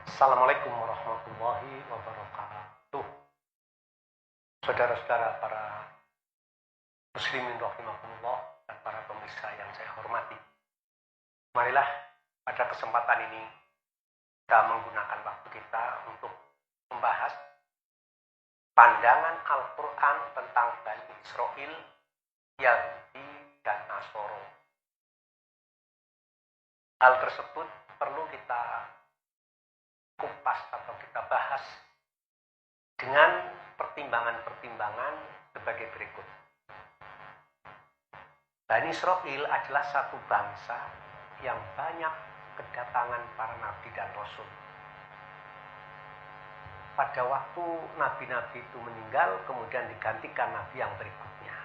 Assalamualaikum warahmatullahi wabarakatuh. Saudara-saudara para muslimin rahimahumullah dan para pemirsa yang saya hormati. Marilah pada kesempatan ini kita menggunakan waktu kita untuk membahas pandangan Al-Quran tentang Bani Israil, Yahudi dan Nasoro. Hal tersebut perlu kita kupas atau kita bahas dengan pertimbangan-pertimbangan sebagai berikut. Bani Israil adalah satu bangsa yang banyak kedatangan para nabi dan rasul. Pada waktu nabi-nabi itu meninggal, kemudian digantikan nabi yang berikutnya.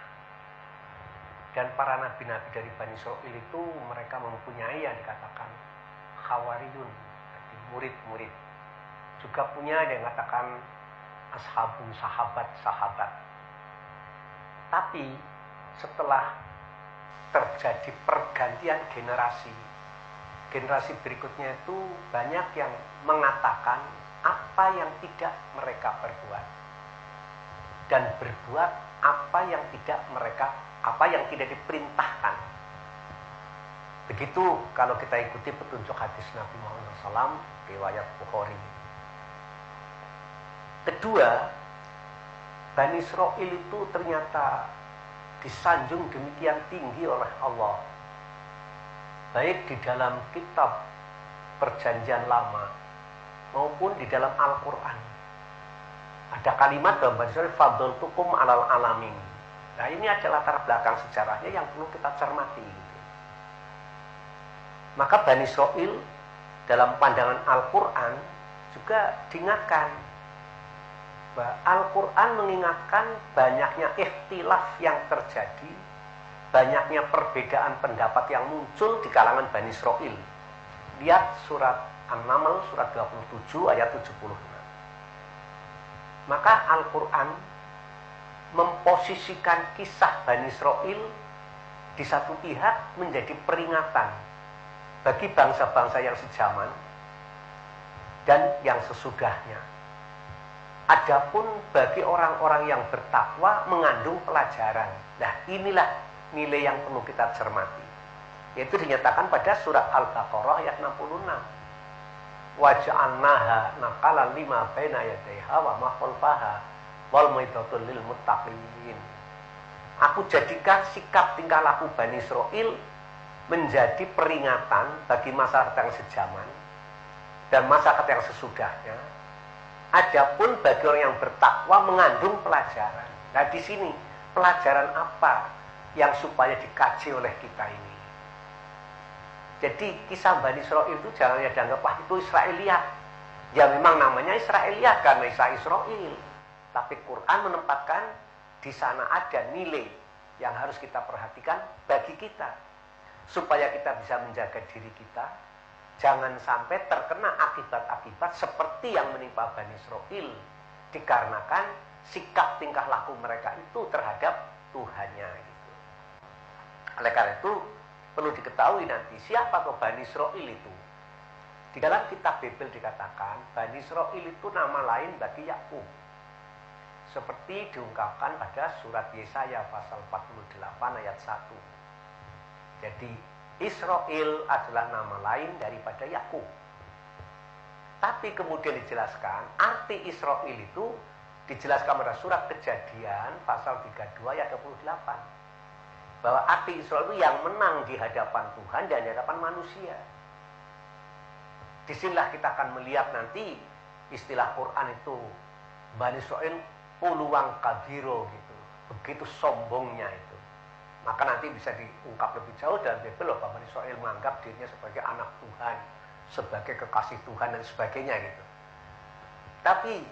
Dan para nabi-nabi dari Bani Israil itu mereka mempunyai yang dikatakan Khawariyun, murid-murid. Juga punya yang mengatakan ashabun, sahabat-sahabat. Tapi setelah terjadi pergantian generasi berikutnya itu banyak yang mengatakan apa yang tidak mereka perbuat dan berbuat apa yang tidak diperintahkan. Begitu kalau kita ikuti petunjuk hadis Nabi Muhammad SAW, riwayat Bukhari. Kedua, Bani Israil itu ternyata disanjung demikian tinggi oleh Allah. Baik di dalam kitab Perjanjian Lama maupun di dalam Al-Quran. Ada kalimat dalam Bani Israil, fadhaltukum alal alamin. Nah, ini adalah latar belakang sejarahnya yang perlu kita cermati. Maka Bani Israil dalam pandangan Al-Quran juga diingatkan bahwa Al-Quran mengingatkan banyaknya ikhtilaf yang terjadi, banyaknya perbedaan pendapat yang muncul di kalangan Bani Israil. Lihat surat An-Naml surat 27 ayat 76. Maka Al-Quran memposisikan kisah Bani Israil di satu pihak menjadi peringatan bagi bangsa-bangsa yang sejaman dan yang sesudahnya. Adapun bagi orang-orang yang bertakwa mengandung pelajaran. Nah, inilah nilai yang perlu kita cermati. Yaitu dinyatakan pada surat Al-Baqarah ayat 66. Waja'alnaha naqalan lima baina yadayha wa ma khalfaha wal mau'izatul lil muttaqin. Aku jadikan sikap tingkah laku Bani Israil menjadi peringatan bagi masyarakat yang sejaman dan masyarakat yang sesudahnya. Adapun bagi orang yang bertakwa mengandung pelajaran. Nah, di sini pelajaran apa yang supaya dikaji oleh kita ini? Jadi kisah Bani Israil itu jangan dianggap itu Israiliyat. Ya memang namanya Israiliyat karena Israel. Tapi Quran menempatkan di sana ada nilai yang harus kita perhatikan bagi kita. Supaya kita bisa menjaga diri kita. Jangan sampai terkena akibat-akibat seperti yang menimpa Bani Israil. Dikarenakan sikap tingkah laku mereka itu terhadap Tuhannya. Gitu. Oleh karena itu, perlu diketahui nanti siapa ke Bani Israil itu. Di dalam kitab Bible dikatakan, Bani Israil itu nama lain bagi Yakub. Seperti diungkapkan pada surat Yesaya pasal 48 ayat 1. Jadi, Israel adalah nama lain daripada Yakub. Tapi kemudian dijelaskan, arti Israel itu dijelaskan pada surat Kejadian pasal 32 ayat 28. Bahwa arti Israel itu yang menang di hadapan Tuhan dan di hadapan manusia. Disinilah kita akan melihat nanti istilah Quran itu Bani Israil puluang kabiro gitu. Begitu sombongnya itu. Maka nanti bisa diungkap lebih jauh dalam Bible bahwa Bani Israil menganggap dirinya sebagai anak Tuhan, sebagai kekasih Tuhan dan sebagainya gitu. Tapi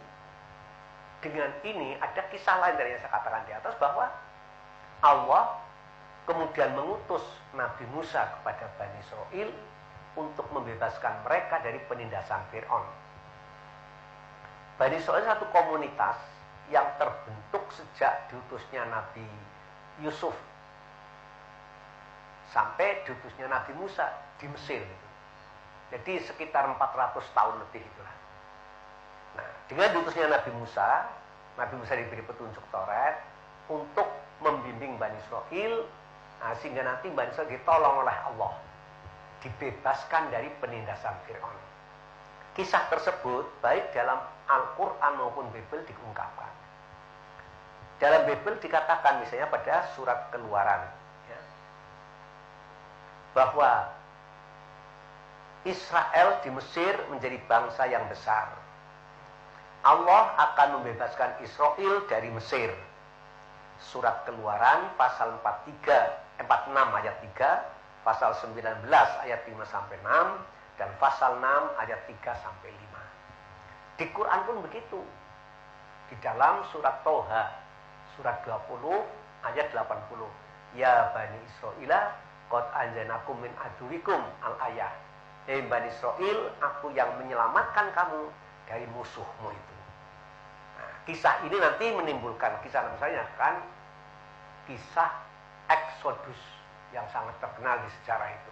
dengan ini ada kisah lain dari yang saya katakan di atas bahwa Allah kemudian mengutus Nabi Musa kepada Bani Israil untuk membebaskan mereka dari penindasan Fir'aun. Bani Israil satu komunitas yang terbentuk sejak diutusnya Nabi Yusuf sampai diutusnya Nabi Musa di Mesir. Jadi sekitar 400 tahun lebih itulah. Nah, dengan diutusnya Nabi Musa diberi petunjuk Taurat untuk membimbing Bani Israil, sehingga nanti Bani Israil ditolong oleh Allah, dibebaskan dari penindasan Fir'aun. Kisah tersebut baik dalam Al-Quran maupun Bible diungkapkan. Dalam Bible dikatakan misalnya pada surat Keluaran, ya, bahwa Israel di Mesir menjadi bangsa yang besar. Allah akan membebaskan Israel dari Mesir. Surat Keluaran pasal 46 ayat 3, pasal 19 ayat 5 sampai 6, dan pasal 6 ayat 3 sampai 5. Di Quran pun begitu. Di dalam surat Toha, surat 20 ayat 80. Ya Bani Israila, qad anjanakum min aduwikum al-ayah. Hei Bani Israil, aku yang menyelamatkan kamu dari musuhmu itu. Nah, kisah ini nanti menimbulkan kisah misalnya kan kisah Exodus yang sangat terkenal di sejarah itu.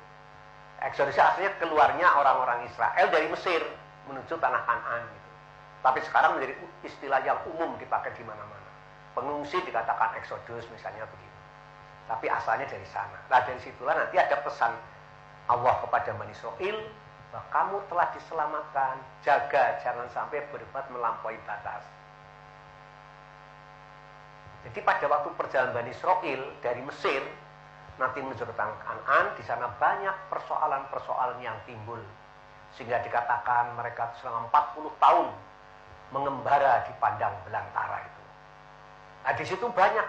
Exodus artinya keluarnya orang-orang Israel dari Mesir menuju tanah Kanaan gitu. Tapi sekarang menjadi istilah yang umum dipakai di mana-mana. Pengungsi dikatakan Exodus misalnya begitu. Tapi asalnya dari sana. Nah dari situlah nanti ada pesan Allah kepada Bani Israil bahwa kamu telah diselamatkan, jaga jangan sampai berbuat melampaui batas. Jadi pada waktu perjalanan Bani Israil dari Mesir nanti menuju ke tanah Kanaan, di sana banyak persoalan-persoalan yang timbul sehingga dikatakan mereka selama 40 tahun mengembara di padang belantara itu. Nah di situ banyak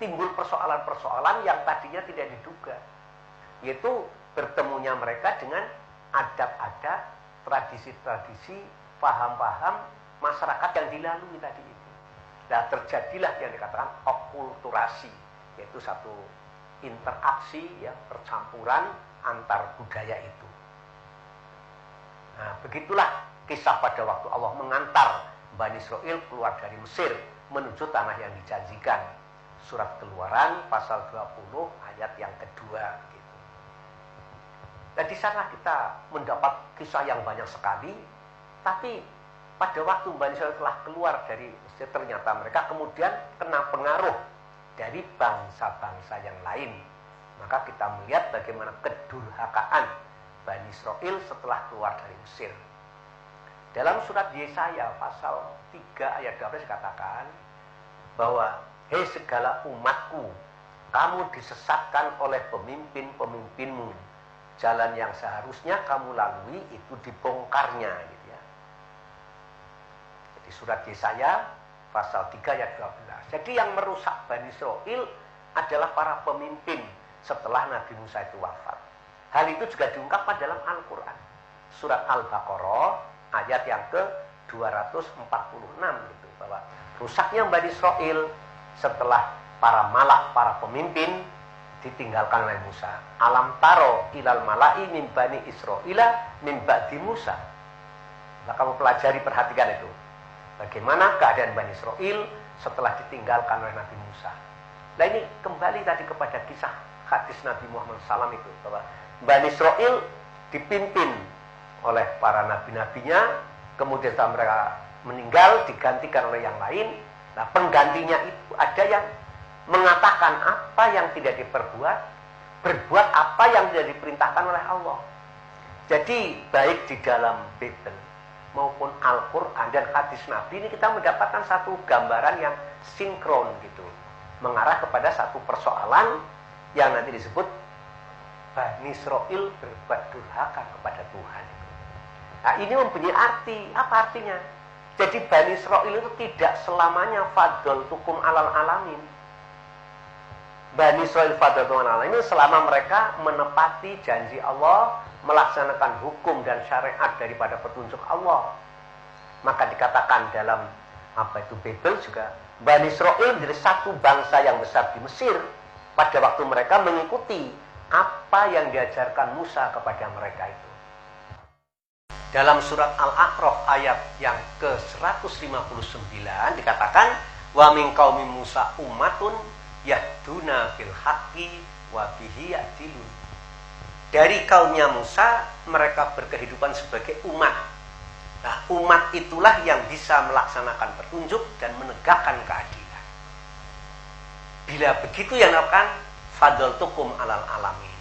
timbul persoalan-persoalan yang tadinya tidak diduga, yaitu bertemunya mereka dengan adat-adat, tradisi-tradisi, paham-paham masyarakat yang dilalui tadi itu. Nah terjadilah yang dikatakan okulturasi, yaitu satu interaksi, ya, percampuran antar budaya itu. Nah begitulah kisah pada waktu Allah mengantar Bani Israil keluar dari Mesir menuju tanah yang dijanjikan. Surat Keluaran pasal 20 ayat yang kedua gitu. Dan di sana kita mendapat kisah yang banyak sekali. Tapi pada waktu Bani Israil telah keluar dari Mesir, ternyata mereka kemudian kena pengaruh dari bangsa-bangsa yang lain. Maka kita melihat bagaimana kedurhakaan Bani Israil setelah keluar dari Mesir. Dalam surat Yesaya pasal 3 ayat 12 dikatakan bahwa hei segala umatku, kamu disesatkan oleh pemimpin-pemimpinmu. Jalan yang seharusnya kamu lalui itu dibongkarnya gitu ya. Jadi surat Yesaya pasal 3 ayat 12. Jadi yang merusak Bani Israil adalah para pemimpin setelah Nabi Musa itu wafat. Hal itu juga diungkapkan dalam Al-Quran. Surat Al-Baqarah ayat yang ke-246 gitu, bahwa rusaknya Bani Israil setelah para malak, para pemimpin ditinggalkan oleh Musa. Alam taro ilal malai min Bani Israila min ba'di Musa. Nah, kamu pelajari, perhatikan itu. Bagaimana keadaan Bani Israil setelah ditinggalkan oleh Nabi Musa. Nah ini kembali tadi kepada kisah hadis Nabi Muhammad SAW itu, bahwa Bani Israil dipimpin oleh para nabi-nabinya, kemudian setelah mereka meninggal digantikan oleh yang lain. Nah penggantinya itu ada yang mengatakan apa yang tidak diperbuat, berbuat apa yang tidak diperintahkan oleh Allah. Jadi baik di dalam Bible maupun Al-Quran dan hadis Nabi ini kita mendapatkan satu gambaran yang sinkron gitu, mengarah kepada satu persoalan yang nanti disebut Bani Israil berbuat durhaka kepada Tuhan. Nah ini mempunyai arti. Apa artinya? Jadi Bani Israil itu tidak selamanya fadl tukum alal alamin. Bani Israil fadl tukum alal alamin selama mereka menepati janji Allah, melaksanakan hukum dan syariat daripada petunjuk Allah. Maka dikatakan dalam Bible juga, Bani Israil menjadi satu bangsa yang besar di Mesir pada waktu mereka mengikuti apa yang diajarkan Musa kepada mereka itu. Dalam surat Al-A'raf ayat yang ke-159 dikatakan, wa min qaumi Musa ummatun yahduna bil haqqi wa bihi ya'dilun. dari kaumnya Musa, mereka berkehidupan sebagai umat. Nah, umat itulah yang bisa melaksanakan petunjuk dan menegakkan keadilan. Bila begitu yang dilakukan, fadaltukum alal alamin.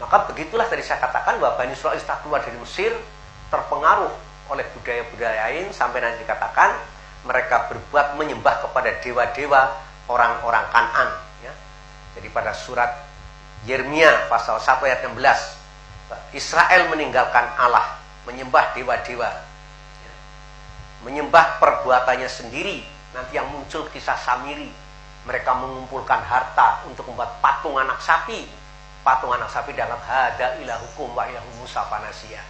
Maka begitulah tadi saya katakan bahwa Bani Israil setelah keluar dari Mesir terpengaruh oleh budaya-budaya lain sampai nanti dikatakan mereka berbuat menyembah kepada dewa-dewa orang-orang Kan'an. Ya. Jadi pada surat Yeremia pasal 1 ayat 16, Israel meninggalkan Allah, menyembah dewa-dewa, ya. Menyembah perbuatannya sendiri. Nanti yang muncul kisah Samiri, mereka mengumpulkan harta untuk membuat patung anak sapi. Patung anak sapi dalam hada ilahukum wa ilahu Musa panasya.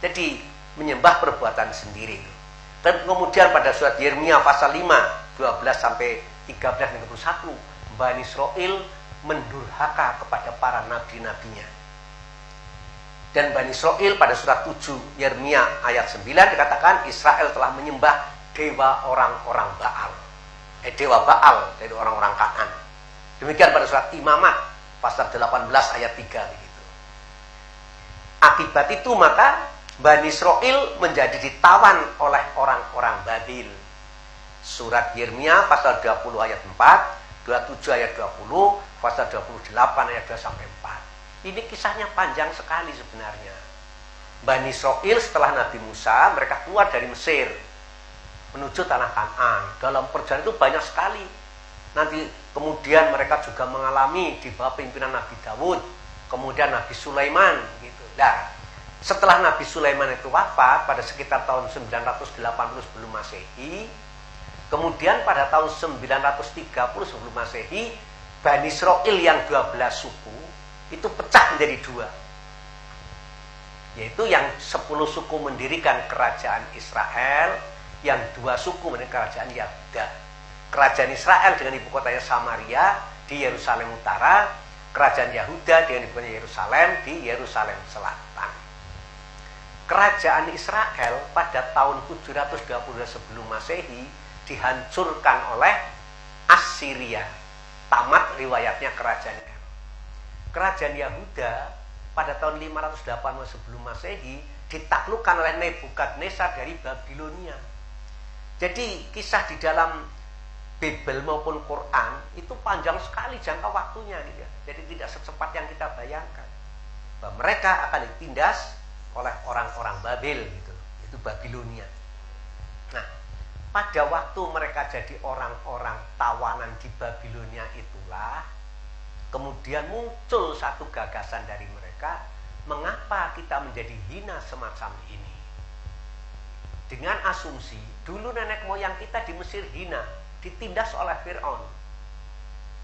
Jadi menyembah perbuatan sendiri. Dan kemudian pada surat Yeremia pasal 5 12 sampai 13 31, Bani Israil mendurhaka kepada para nabi-nabinya. Dan Bani Israil pada surat 7 Yeremia ayat 9 dikatakan Israel telah menyembah dewa orang-orang Baal. Dewa Baal dari orang-orang Kan'an. Demikian pada surat Imamat pasal 18 ayat 3 begitu. Akibat itu maka Bani Israil menjadi ditawan oleh orang-orang Babil. Surat Yeremia pasal 20 ayat 4, 27 ayat 20, pasal 28 ayat 2 sampai 4. Ini kisahnya panjang sekali sebenarnya. Bani Israil setelah Nabi Musa mereka keluar dari Mesir menuju tanah Kan'an. Dalam perjalanan itu banyak sekali. Nanti kemudian mereka juga mengalami di bawah pimpinan Nabi Dawud, kemudian Nabi Sulaiman gitu. Nah, setelah Nabi Sulaiman itu wafat pada sekitar tahun 980 sebelum Masehi, kemudian pada tahun 930 sebelum Masehi, Bani Israil yang 12 suku itu pecah menjadi dua. Yaitu yang 10 suku mendirikan kerajaan Israel, yang 2 suku mendirikan kerajaan Yahuda. Kerajaan Israel dengan ibu kotanya Samaria di Yerusalem Utara, kerajaan Yahuda dengan ibu kotanya Yerusalem di Yerusalem Selatan. Kerajaan Israel pada tahun 720 sebelum Masehi dihancurkan oleh Assyria. Tamat riwayatnya kerajaan itu. Kerajaan Yahuda pada tahun 580 sebelum Masehi ditaklukkan oleh Nebukadnezar dari Babilonia. Jadi kisah di dalam Bible maupun Quran itu panjang sekali jangka waktunya gitu ya. Jadi tidak secepat yang kita bayangkan. Bahwa mereka akan ditindas oleh orang-orang Babel gitu. Itu Babilonia. Nah, pada waktu mereka jadi orang-orang tawanan di Babilonia itulah kemudian muncul satu gagasan dari mereka, mengapa kita menjadi hina semacam ini? Dengan asumsi dulu nenek moyang kita di Mesir hina, ditindas oleh Fir'aun.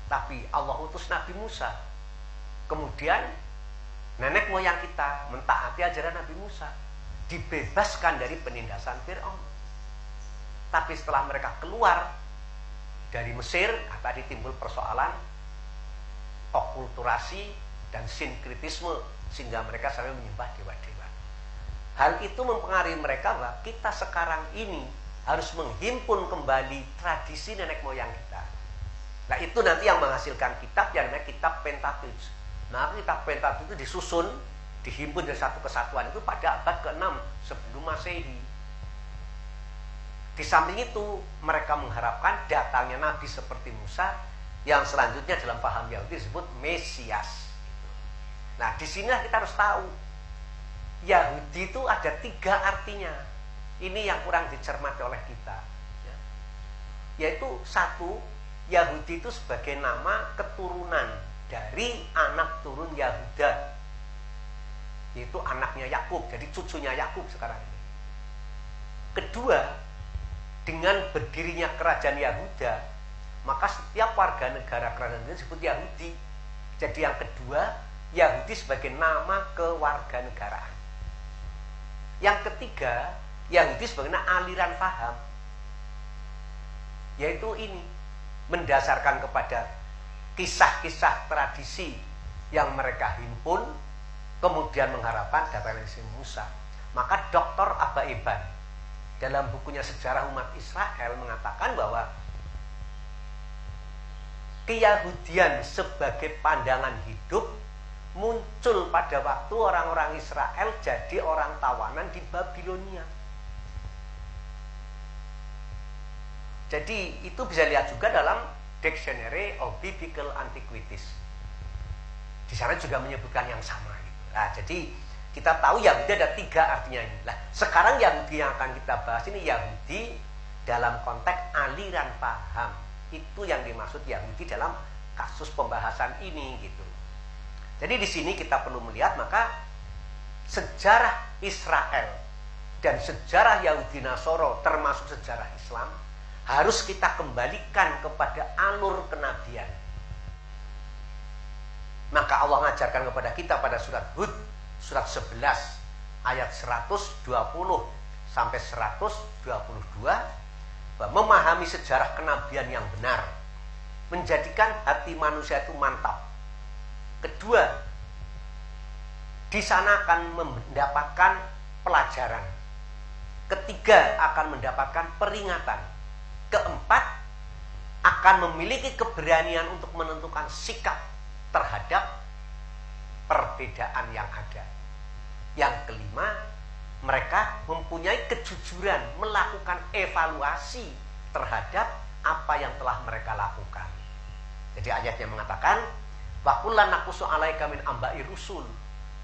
Tapi Allah utus Nabi Musa. Kemudian nenek moyang kita mentaati ajaran Nabi Musa, dibebaskan dari penindasan Fir'aun. Tapi setelah mereka keluar dari Mesir, tadi timbul persoalan okulturasi dan sinkritisme sehingga mereka sampai menyembah dewa-dewa. Hal itu mempengaruhi mereka bahwa kita sekarang ini harus menghimpun kembali tradisi nenek moyang kita. Nah, itu nanti yang menghasilkan kitab yang namanya kitab Pentateuch. Nah, kitab Pentateuch itu disusun, dihimpun dari satu kesatuan itu pada abad ke-6 sebelum Masehi. Di samping itu, mereka mengharapkan datangnya nabi seperti Musa yang selanjutnya dalam paham Yahudi disebut Mesias. Nah, di sinilah kita harus tahu Yahudi itu ada 3 artinya. Ini yang kurang dicermati oleh kita, ya. Yaitu 1, Yahudi itu sebagai nama keturunan dari anak turun Yahuda, yaitu anaknya Yakub, jadi cucunya Yakub sekarang ini. Kedua, dengan berdirinya kerajaan Yahuda, maka setiap warga negara kerajaan itu disebut Yahudi. Jadi yang kedua, Yahudi sebagai nama kewarganegaraan. Yang ketiga, Yahudi sebagai aliran paham, yaitu ini mendasarkan kepada kisah-kisah tradisi yang mereka himpun, kemudian mengharapkan datang dari Musa. Maka Dr. Abba Eban dalam bukunya Sejarah Umat Israel mengatakan bahwa Keyahudian sebagai pandangan hidup muncul pada waktu orang-orang Israel jadi orang tawanan di Babilonia. Jadi itu bisa lihat juga dalam Dictionary of Biblical Antiquities. Di sana juga menyebutkan yang sama. Nah, jadi kita tahu Yahudi ada 3 artinya ini. Nah, sekarang Yahudi yang akan kita bahas ini Yahudi dalam konteks aliran paham. Itu yang dimaksud Yahudi dalam kasus pembahasan ini gitu. Jadi di sini kita perlu melihat maka sejarah Israel dan sejarah Yahudi Nasoro termasuk sejarah Islam harus kita kembalikan kepada alur kenabian. Maka Allah mengajarkan kepada kita pada surat Hud, surat 11 ayat 120 sampai 122 bahwa memahami sejarah kenabian yang benar menjadikan hati manusia itu mantap. Kedua, di sana akan mendapatkan pelajaran. Ketiga, akan mendapatkan peringatan. Keempat, akan memiliki keberanian untuk menentukan sikap terhadap perbedaan yang ada. Yang kelima, mereka mempunyai kejujuran melakukan evaluasi terhadap apa yang telah mereka lakukan. Jadi ayatnya mengatakan, wa kullan naqussu 'alaika min amba'i rusul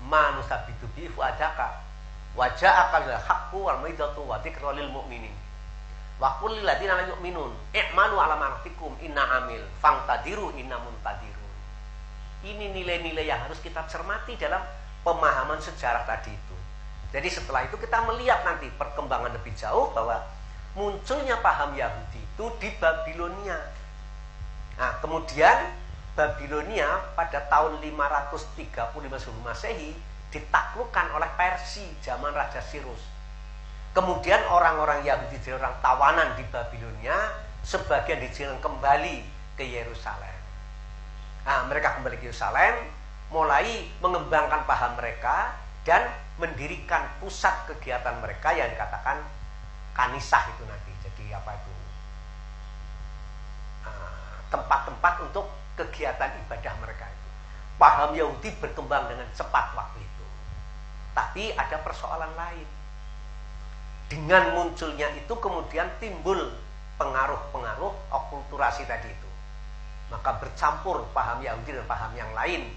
ma nusabbitu bihi fu'adaka wa ja'aka al-haqqu wal mau'izatu wa dzikra lil mu'minin. Wa qul lil ladzina la yu'minun i'malu 'ala ma rafikum inna amil fangtadiru inna muntadirun. Ini nilai-nilai yang harus kita cermati dalam pemahaman sejarah tadi itu. Jadi setelah itu kita melihat nanti perkembangan lebih jauh bahwa munculnya paham Yahudi itu di Babilonia. Nah, kemudian Babilonia pada tahun 535 sebelum Masehi ditaklukkan oleh Persia zaman Raja Sirus. Kemudian orang-orang Yahudi jadi orang tawanan di Babilonia, sebagian dijalan kembali ke Yerusalem. Nah, mereka kembali ke Yerusalem, mulai mengembangkan paham mereka dan mendirikan pusat kegiatan mereka yang dikatakan kanisah itu nanti. Jadi apa itu? Tempat-tempat untuk kegiatan ibadah mereka itu. Paham Yahudi berkembang dengan cepat waktu itu. Tapi ada persoalan lain. Dengan munculnya itu kemudian timbul pengaruh-pengaruh okulturasi tadi itu. Maka bercampur paham Yahudi dan paham yang lain.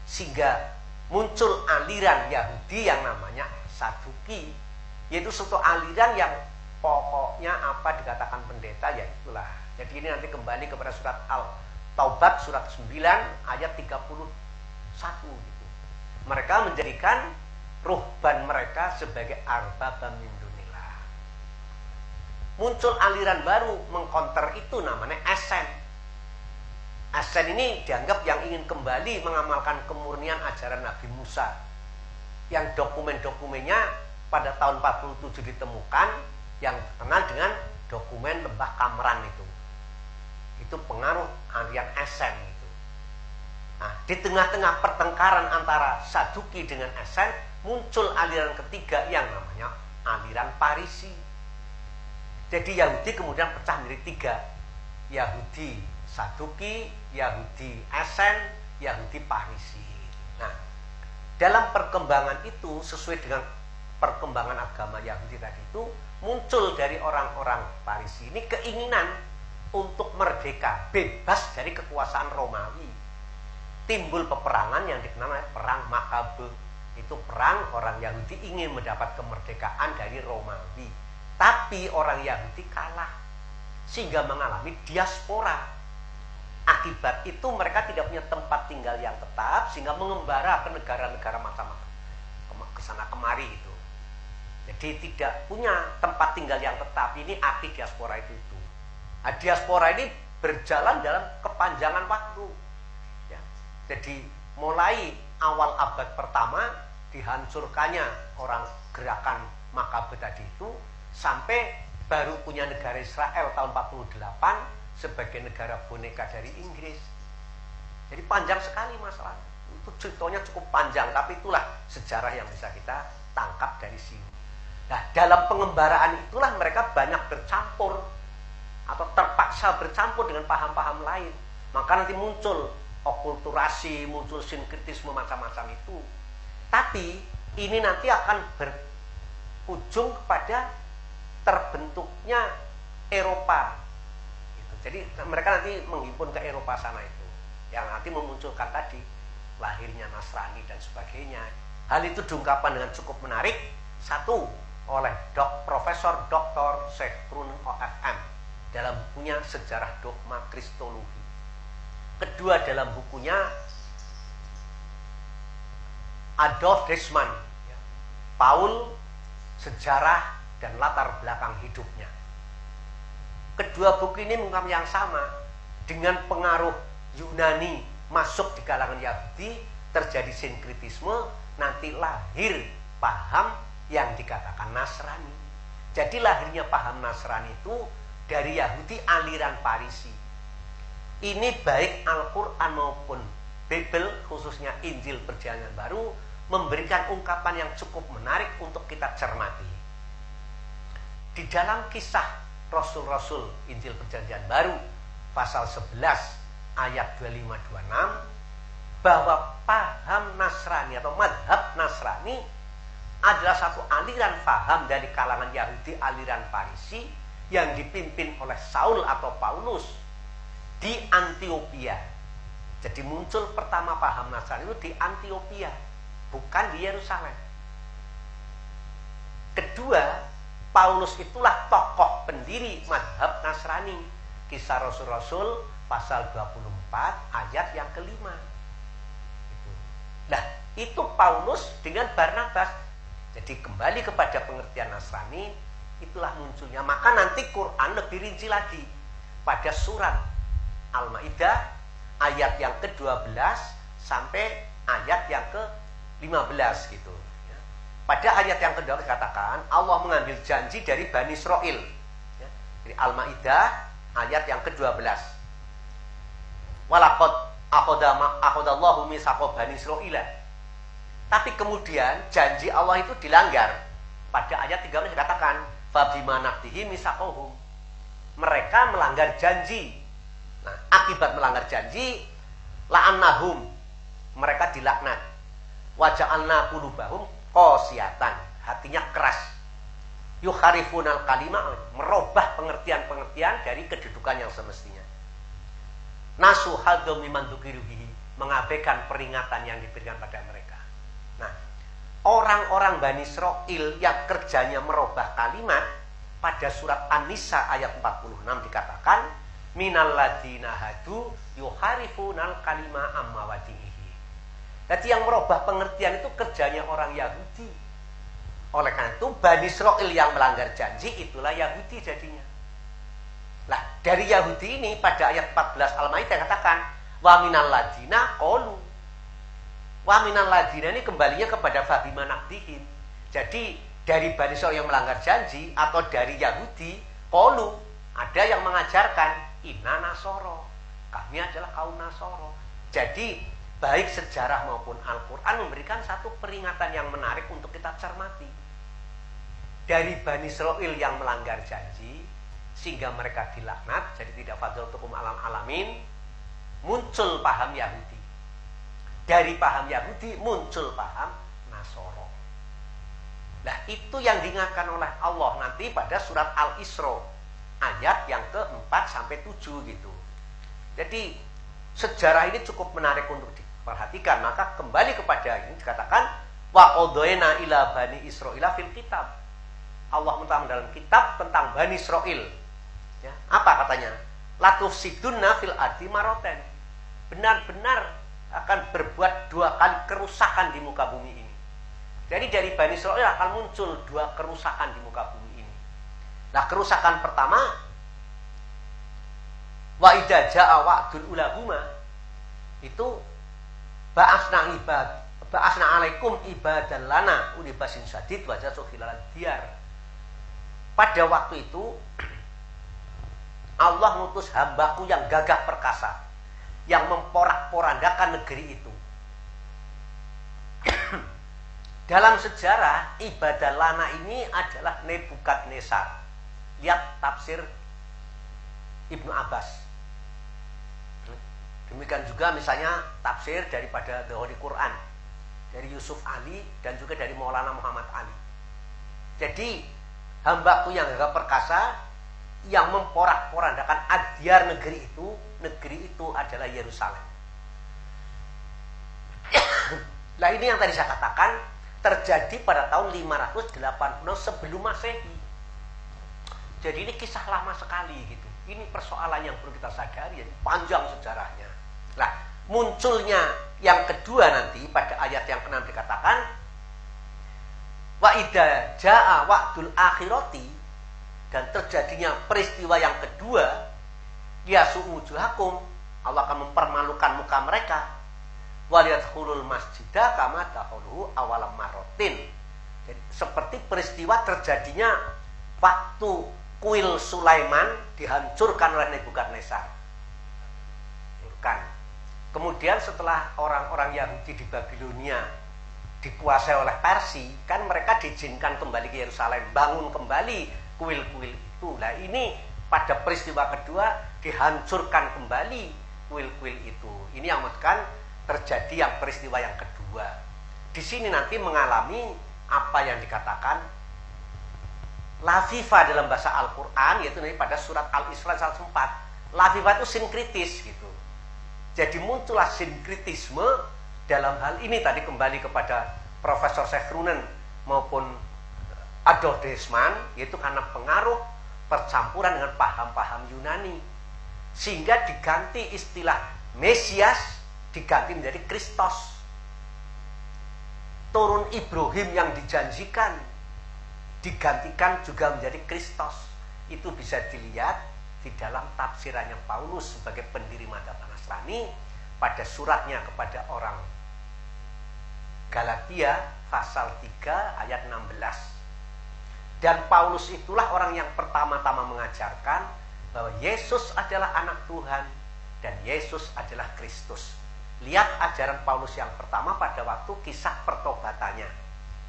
Sehingga muncul aliran Yahudi yang namanya Saduki. Yaitu suatu aliran yang pokoknya apa dikatakan pendeta ya itulah. Jadi ini nanti kembali kepada surat Al-Taubat surat 9 ayat 31 gitu. Mereka menjadikan ruhban mereka sebagai arbaba min dunillah. Muncul aliran baru mengkonter itu namanya Esen. Esen ini dianggap yang ingin kembali mengamalkan kemurnian ajaran Nabi Musa. Yang dokumen-dokumennya pada tahun 47 ditemukan yang terkenal dengan dokumen Lembah Kamran itu. Itu pengaruh aliran Esen itu. Nah, di tengah-tengah pertengkaran antara Saduki dengan Esen muncul aliran ketiga yang namanya aliran Parisi. Jadi Yahudi kemudian pecah menjadi 3. Yahudi Saduki, Yahudi Esen, Yahudi Parisi. Nah, dalam perkembangan itu sesuai dengan perkembangan agama Yahudi tadi itu muncul dari orang-orang Parisi ini keinginan untuk merdeka, bebas dari kekuasaan Romawi. Timbul peperangan yang dikenal perang Makabe. Itu perang orang Yahudi ingin mendapat kemerdekaan dari Romawi. Tapi orang Yahudi kalah sehingga mengalami diaspora. Akibat itu mereka tidak punya tempat tinggal yang tetap sehingga mengembara ke negara-negara macam-macam ke sana kemari itu. Jadi tidak punya tempat tinggal yang tetap. Ini arti diaspora itu. Nah, diaspora ini berjalan dalam kepanjangan waktu. Ya. Jadi mulai awal abad pertama dihancurkannya orang gerakan Makabe tadi itu sampai baru punya negara Israel tahun 48 sebagai negara boneka dari Inggris. Jadi panjang sekali masalah. Itu ceritanya cukup panjang, tapi itulah sejarah yang bisa kita tangkap dari sini. Nah, dalam pengembaraan itulah mereka banyak bercampur atau terpaksa bercampur dengan paham-paham lain. Maka nanti muncul okulturasi, muncul sinkretisme macam-macam itu. Tapi ini nanti akan berujung kepada terbentuknya Eropa. Gitu. Jadi mereka nanti menghimpun ke Eropa sana itu, yang nanti memunculkan tadi lahirnya Nasrani dan sebagainya. Hal itu diungkapkan dengan cukup menarik. Satu, oleh Profesor Dr. Sekhrun OFM dalam bukunya Sejarah Dogma Kristologi. Kedua, dalam bukunya Adolf Deisman, Paul, Sejarah dan Latar Belakang Hidupnya. Kedua buku ini mengungkap yang sama, dengan pengaruh Yunani masuk di kalangan Yahudi, terjadi sinkretisme, nanti lahir paham yang dikatakan Nasrani. Jadi lahirnya paham Nasrani itu dari Yahudi aliran Farisi. Ini baik Al-Quran maupun Bible, khususnya Injil Perjanjian Baru, memberikan ungkapan yang cukup menarik untuk kita cermati. Di dalam kisah Rasul-Rasul Injil Perjanjian Baru, pasal 11 ayat 25-26, bahwa paham Nasrani atau madhab Nasrani adalah satu aliran paham dari kalangan Yahudi, aliran Farisi, yang dipimpin oleh Saul atau Paulus di Antioquia. Jadi muncul pertama paham Nasrani itu di Antioquia, bukan di Yerusalem. Kedua, Paulus itulah tokoh pendiri madhab Nasrani. Kisah Rasul-Rasul pasal 24 ayat yang kelima. Nah, itu Paulus dengan Barnabas. Jadi kembali kepada pengertian Nasrani, itulah munculnya. Maka nanti Quran lebih rinci lagi pada surat Al-Maidah ayat yang ke-12 sampai ayat yang ke-15 gitu. Pada ayat yang kedua dikatakan Allah mengambil janji dari Bani Israel. Jadi Al-Maidah ayat yang ke-12. Walaqad akhadallahu mitsaqo Bani Israil. Tapi kemudian janji Allah itu dilanggar. Pada ayat 13 dikatakan fabima naqdihi mitsaqohum. Mereka melanggar janji. Nah, akibat melanggar janji, la'annahum, mereka dilaknat. Wa ja'alna qulubahum qasiyatan, hatinya keras. Yukharifunal kalima, merubah pengertian-pengertian dari kedudukan yang semestinya. Nasu hadum liman dzukirubihi, mengabaikan peringatan yang diberikan pada mereka. Nah, orang-orang Bani Israil yang kerjanya merubah kalimat, pada surat An-Nisa ayat 46 dikatakan minal ladina hadu yuharifunal kalima amma wadihi. Jadi yang merubah pengertian itu kerjanya orang Yahudi. Oleh karena itu Bani Israil yang melanggar janji itulah Yahudi jadinya. Nah, dari Yahudi ini pada ayat 14 Al-Maidah katakan wa minal ladina qalu. Wa minal ladina ini kembalinya kepada fabima naqdihim. Jadi dari Bani Israil yang melanggar janji atau dari Yahudi qalu, ada yang mengajarkan Inna Nasoro, kami adalah kaum Nasoro. Jadi baik sejarah maupun Al-Quran memberikan satu peringatan yang menarik untuk kita cermati. Dari Bani Israil yang melanggar janji sehingga mereka dilaknat, jadi tidak fadlatukum alam alamin, muncul paham Yahudi. Dari paham Yahudi muncul paham Nasoro. Nah, itu yang diingatkan oleh Allah nanti pada surat Al-Isra ayat yang ke-4 sampai 7 gitu. Jadi sejarah ini cukup menarik untuk diperhatikan. Maka kembali kepada ini dikatakan wa qadayna ila bani Israila fil kitab. Allah menetapkan dalam kitab tentang Bani Israil. Ya, apa katanya? Latufsidunna fil ardi maroten. Benar-benar akan berbuat 2 kali kerusakan di muka bumi ini. Jadi dari Bani Israil akan muncul 2 kerusakan di muka bumi ini. Nah, kerusakan pertama, wa idza jaa wa'dul ulahuma, itu ba'asna alaikum ibadan lana ulibasin syadid wa ja'su khilal diyar. Pada waktu itu Allah mengutus hambaku yang gagah perkasa, yang memporak-porandakan negeri itu. Dalam sejarah ibadah lana ini adalah Nebukadnezar. Lihat tafsir Ibnu Abbas. Demikian juga misalnya tafsir daripada The Holy Quran dari Yusuf Ali dan juga dari Maulana Muhammad Ali. Jadi hambaku yang gagah perkasa yang memporak-porandakan adyar negeri itu adalah Yerusalem. Nah ini yang tadi saya katakan terjadi pada tahun 586 sebelum Masehi. Jadi ini kisah lama sekali gitu. Ini persoalan yang perlu kita sadari, panjang sejarahnya. Nah, munculnya yang kedua nanti pada ayat yang ke-6 dikatakan wa idza jaa wa'dul akhirati, dan terjadinya peristiwa yang kedua, yasumujuhakum, Allah akan mempermalukan muka mereka, waliyadkhulul masjidah kama dakhulu awalam marotin. Jadi seperti peristiwa terjadinya waktu kuil Sulaiman dihancurkan oleh Nebukadnezar. Kemudian setelah orang-orang Yahudi di Babilonia dikuasai oleh Persia, kan mereka diizinkan kembali ke Yerusalem, bangun kembali kuil-kuil itu. Nah ini pada peristiwa kedua dihancurkan kembali kuil-kuil itu. Ini yang menyebabkan terjadi yang peristiwa yang kedua. Di sini nanti mengalami apa yang dikatakan lafifa dalam bahasa Al-Quran, yaitu pada surat Al-Isra 104. Lafifa itu sinkritis gitu. Jadi muncullah sinkritisme dalam hal ini tadi kembali kepada Profesor Sekrunen maupun Adolf Desman, yaitu karena pengaruh percampuran dengan paham-paham Yunani, sehingga diganti istilah Mesias diganti menjadi Kristos. Turun Ibrahim yang dijanjikan digantikan juga menjadi Kristos. Itu bisa dilihat di dalam tafsirannya Paulus sebagai pendiri mazhab Nasrani pada suratnya kepada orang Galatia pasal 3 ayat 16. Dan Paulus itulah orang yang pertama-tama mengajarkan bahwa Yesus adalah anak Tuhan dan Yesus adalah Kristus. Lihat ajaran Paulus yang pertama pada waktu kisah pertobatannya.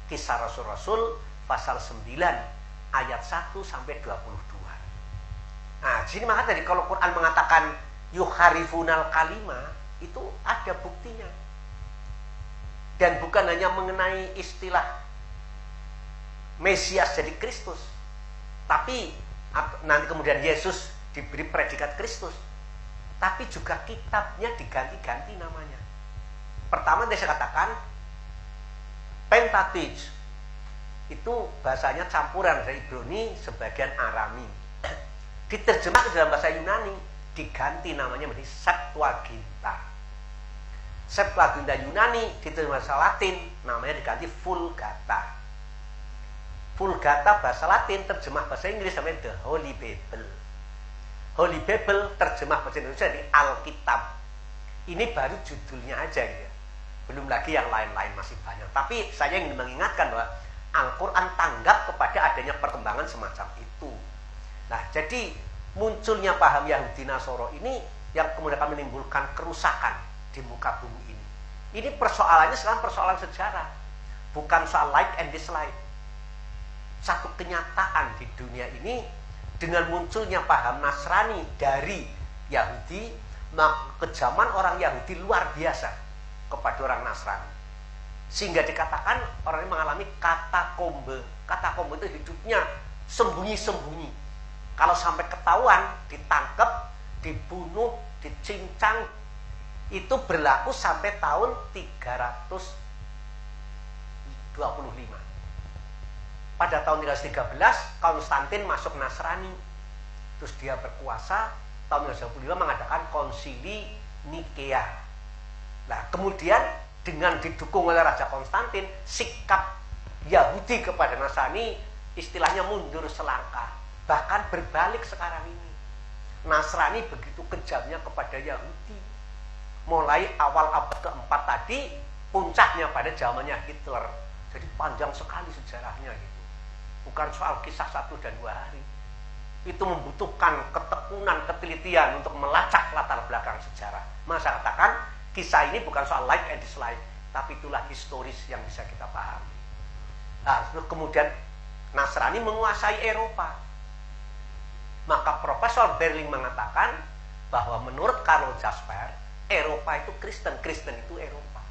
Kisah Rasul-Rasul pasal 9 ayat 1 sampai 22. Nah, di sini maka tadi kalau Quran mengatakan yukharifunal kalima, itu ada buktinya. Dan bukan hanya mengenai istilah Mesias jadi Kristus, tapi nanti kemudian Yesus diberi predikat Kristus, tapi juga kitabnya diganti-ganti namanya. Pertama saya katakan Pentateuch itu bahasanya campuran dari Ibrani sebagian Arami. Diterjemah ke dalam bahasa Yunani, diganti namanya menjadi Septuaginta. Septuaginta Yunani diterjemah bahasa Latin, namanya diganti Vulgata. Vulgata bahasa Latin, terjemah bahasa Inggris namanya The Holy Bible. Holy Bible terjemah bahasa Indonesia di Alkitab. Ini baru judulnya aja ya. Belum lagi yang lain-lain masih banyak. Tapi saya ingin mengingatkan bahwa Al-Quran tanggap kepada adanya perkembangan semacam itu. Nah, jadi munculnya paham Yahudi Nasoro ini yang kemudian akan menimbulkan kerusakan di muka bumi ini. Ini persoalannya sekarang persoalan sejarah, bukan soal like and dislike. Satu kenyataan di dunia ini dengan munculnya paham Nasrani dari Yahudi, kejaman orang Yahudi luar biasa kepada orang Nasrani. Sehingga dikatakan orang ini mengalami katakombe. Katakombe itu hidupnya sembunyi-sembunyi. Kalau sampai ketahuan, ditangkap, dibunuh, dicincang, itu berlaku sampai tahun 325. Pada tahun 313, Konstantin masuk Nasrani. Terus dia berkuasa, tahun 325 mengadakan konsili Nikea. Nah, kemudian dengan didukung oleh Raja Konstantin, sikap Yahudi kepada Nasrani istilahnya mundur selangkah. Bahkan berbalik sekarang ini. Nasrani begitu kejamnya kepada Yahudi. Mulai awal abad keempat tadi, puncaknya pada zamannya Hitler. Jadi panjang sekali sejarahnya gitu. Bukan soal kisah 1 dan 2 hari. Itu membutuhkan ketekunan, ketelitian untuk melacak latar belakang sejarah. Masa katakan, kisah ini bukan soal like and dislike, tapi itulah historis yang bisa kita pahami. Nah, kemudian Nasrani menguasai Eropa. Maka Profesor Berling mengatakan bahwa menurut Karl Jasper, Eropa itu Kristen, Kristen itu Eropa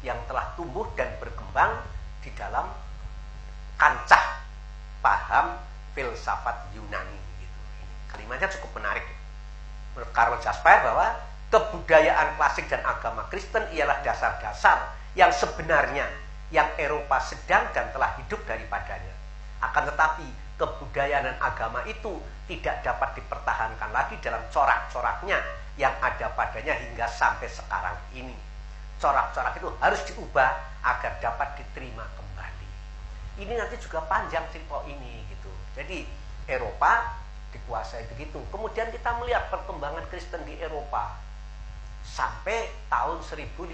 yang telah tumbuh dan berkembang di dalam kancah paham filsafat Yunani gitu. Kalimatnya cukup menarik menurut Karl Jasper bahwa kebudayaan klasik dan agama Kristen ialah dasar-dasar yang sebenarnya yang Eropa sedang dan telah hidup daripadanya. Akan tetapi kebudayaan dan agama itu tidak dapat dipertahankan lagi dalam corak-coraknya yang ada padanya hingga sampai sekarang ini. Corak-corak itu harus diubah agar dapat diterima kembali. Ini nanti juga panjang cerita ini gitu. Jadi Eropa dikuasai begitu. Kemudian kita melihat perkembangan Kristen di Eropa sampai tahun 1050.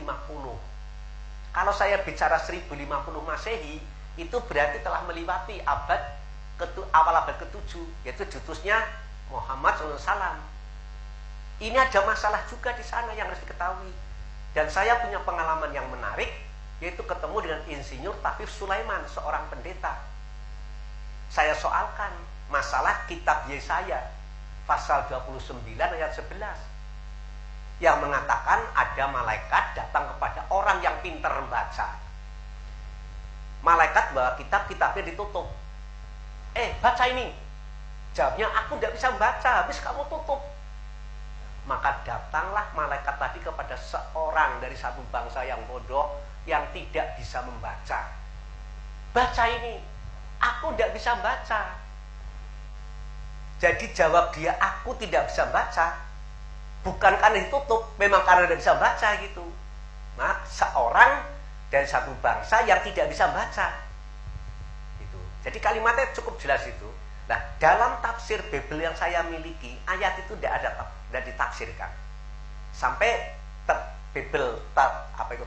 Kalau saya bicara 1050 Masehi, itu berarti telah melewati awal abad ke-7, yaitu diutusnya Muhammad SAW. Ini ada masalah juga di sana yang harus diketahui. Dan saya punya pengalaman yang menarik, yaitu ketemu dengan Insinyur Tafif Sulaiman, seorang pendeta. Saya soalkan masalah kitab Yesaya pasal 29 ayat 11 yang mengatakan ada malaikat datang kepada orang yang pintar membaca. Malaikat bawa kitabnya ditutup. Baca ini. Jawabnya, aku tidak bisa membaca, habis kamu tutup. Maka datanglah malaikat tadi kepada seorang dari satu bangsa yang bodoh yang tidak bisa membaca. Baca ini, aku tidak bisa membaca. Jadi jawab dia, aku tidak bisa membaca, bukan karena ditutup, memang karena tidak bisa membaca gitu. Nah, seorang dari satu bangsa yang tidak bisa membaca. Gitu. Jadi kalimatnya cukup jelas itu. Nah, dalam tafsir Bible yang saya miliki, ayat itu tidak ditafsirkan. Sampai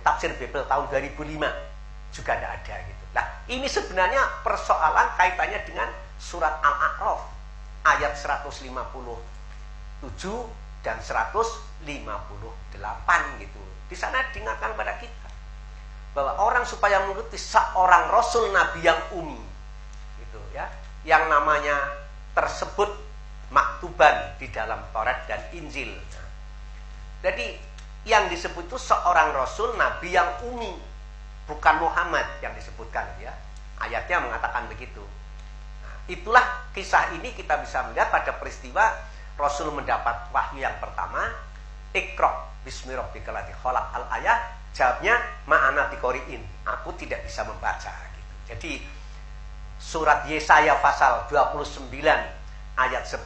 tafsir Bible tahun 2005 juga tidak ada gitu. Nah, ini sebenarnya persoalan kaitannya dengan surat Al-A'raf ayat 157 dan 158 gitu. Di sana diingatkan pada kita bahwa orang supaya mengikuti seorang rasul nabi yang umi gitu ya, yang namanya tersebut maktuban di dalam Taurat dan Injil. Nah, jadi yang disebut itu seorang rasul nabi yang umi, bukan Muhammad yang disebutkan ya. Ayatnya mengatakan begitu. Nah, itulah kisah ini kita bisa melihat pada peristiwa Rasul mendapat wahyu yang pertama, Iqra bismi rabbikal ladzi khalaq al-ayah. Jawabnya, ma'ana biqori'in, aku tidak bisa membaca gitu. Jadi surat Yesaya pasal 29 ayat 11,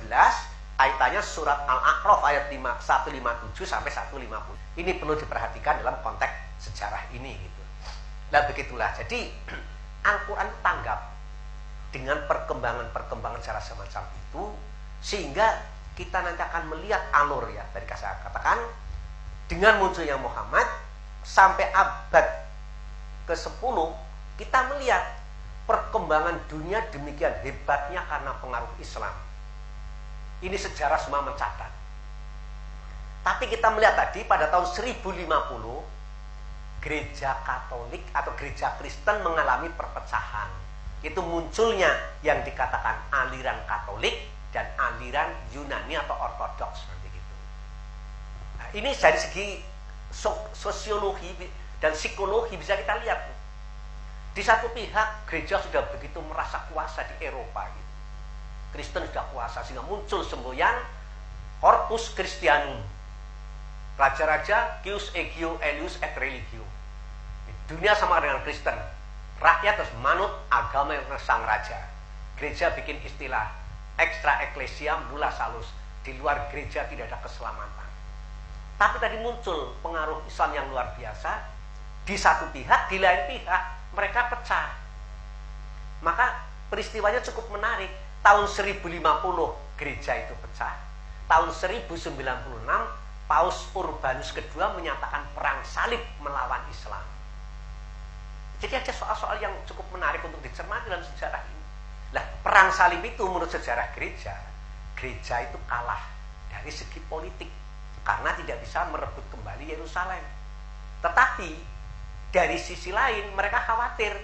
kaitannya surat Al-A'raf ayat 157 sampai 150. Ini perlu diperhatikan dalam konteks sejarah ini gitu. Nah, begitulah. Jadi Al-Qur'an tanggap dengan perkembangan-perkembangan secara semacam itu, sehingga kita nanti akan melihat alur ya, dari saya katakan dengan munculnya Muhammad sampai abad ke-10 kita melihat perkembangan dunia demikian hebatnya karena pengaruh Islam. Ini sejarah semua mencatat. Tapi kita melihat tadi pada tahun 1050 gereja Katolik atau gereja Kristen mengalami perpecahan. Itu munculnya yang dikatakan aliran Katolik dan aliran Yunani atau Ortodoks nanti gitu. Nah, ini dari segi sosiologi dan psikologi bisa kita lihat. Di satu pihak gereja sudah begitu merasa kuasa di Eropa gitu. Kristen sudah kuasa sehingga muncul semboyan Corpus Christianum. Raja-raja Quius Egio Elius et Religio. Dunia sama dengan Kristen. Rakyat harus manut agama yang sang raja. Gereja bikin istilah extra ecclesiam nulla salus. Di luar gereja tidak ada keselamatan. Tapi tadi muncul pengaruh Islam yang luar biasa. Di satu pihak, di lain pihak mereka pecah. Maka peristiwanya cukup menarik. Tahun 1050 gereja itu pecah. Tahun 1096 Paus Urbanus kedua menyatakan perang salib melawan Islam. Jadi ada soal-soal yang cukup menarik untuk dicermati dalam sejarah ini. Nah, perang salib itu menurut sejarah gereja itu kalah dari segi politik karena tidak bisa merebut kembali Yerusalem. Tetapi dari sisi lain mereka khawatir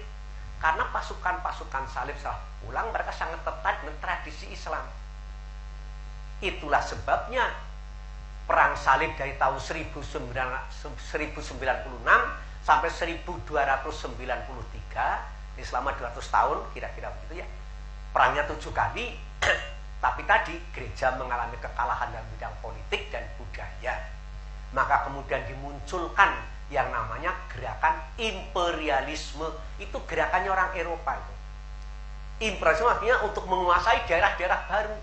karena pasukan-pasukan salib setelah pulang mereka sangat tertarik dengan tradisi Islam. Itulah sebabnya perang salib dari tahun 1096 sampai 1293, ini selama 200 tahun kira-kira begitu ya. Perangnya 7 kali, tapi tadi gereja mengalami kekalahan dalam bidang politik dan budaya. Maka kemudian dimunculkan yang namanya gerakan imperialisme. Itu gerakannya orang Eropa itu. Imperialisme artinya untuk menguasai daerah-daerah baru.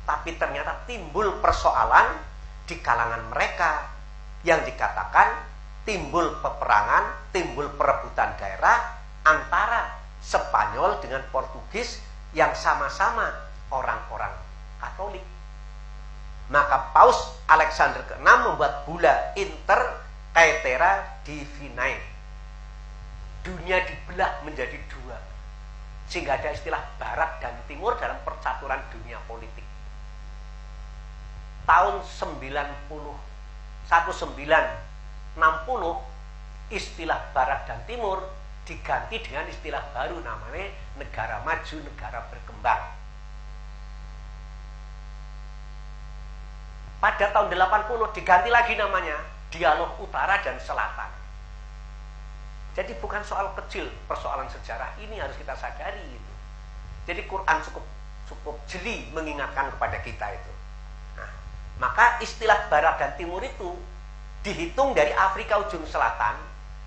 Tapi ternyata timbul persoalan di kalangan mereka yang dikatakan timbul peperangan, timbul perebutan daerah antara Spanyol dengan Portugis yang sama-sama orang-orang Katolik. Maka Paus Alexander ke-6 membuat bulla Inter Caetera Divinae. Dunia dibelah menjadi dua, sehingga ada istilah Barat dan Timur dalam percaturan dunia politik. Tahun 1960 istilah Barat dan Timur diganti dengan istilah baru namanya negara maju, negara berkembang. Pada tahun 80 diganti lagi namanya Dialog Utara dan Selatan. Jadi bukan soal kecil persoalan sejarah ini, harus kita sadari itu. Jadi Quran cukup jeli mengingatkan kepada kita itu. Nah, maka istilah Barat dan Timur itu dihitung dari Afrika ujung selatan,